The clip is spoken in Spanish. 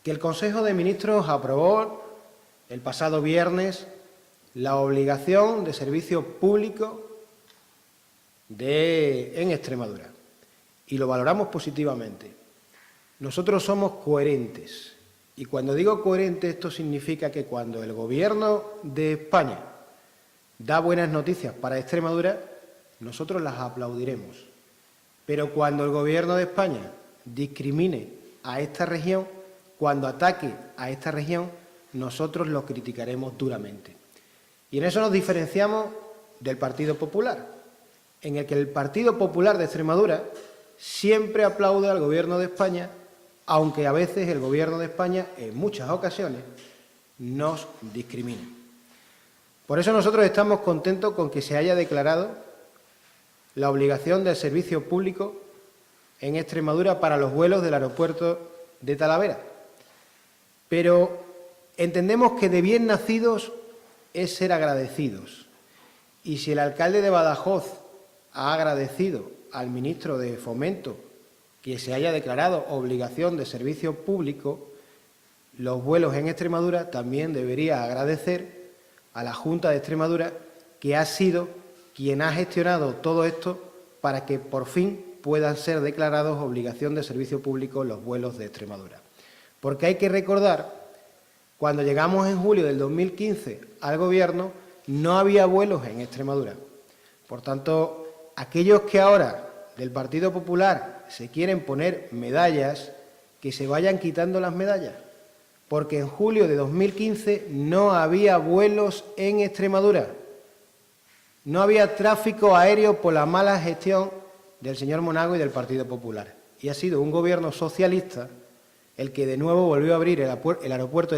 que el Consejo de Ministros aprobó el pasado viernes la obligación de servicio público en Extremadura y lo valoramos positivamente. Nosotros somos coherentes y cuando digo coherente esto significa que cuando el Gobierno de España da buenas noticias para Extremadura, nosotros las aplaudiremos. Pero cuando el Gobierno de España discrimine a esta región, cuando ataque a esta región, nosotros lo criticaremos duramente. Y en eso nos diferenciamos del Partido Popular, en el que el Partido Popular de Extremadura siempre aplaude al Gobierno de España, aunque a veces el Gobierno de España, en muchas ocasiones, nos discrimina. Por eso nosotros estamos contentos con que se haya declarado la obligación del servicio público en Extremadura para los vuelos del aeropuerto de Talavera. Pero entendemos que de bien nacidos es ser agradecidos. Y si el alcalde de Badajoz ha agradecido al ministro de Fomento que se haya declarado obligación de servicio público los vuelos en Extremadura, también debería agradecer a la Junta de Extremadura, que ha sido quien ha gestionado todo esto para que por fin puedan ser declarados obligación de servicio público los vuelos de Extremadura. Porque hay que recordar, cuando llegamos en julio del 2015 al Gobierno, no había vuelos en Extremadura. Por tanto, aquellos que ahora del Partido Popular se quieren poner medallas, que se vayan quitando las medallas, porque en julio de 2015 no había vuelos en Extremadura. No había tráfico aéreo por la mala gestión del señor Monago y del Partido Popular. Y ha sido un Gobierno socialista el que de nuevo volvió a abrir el aeropuerto de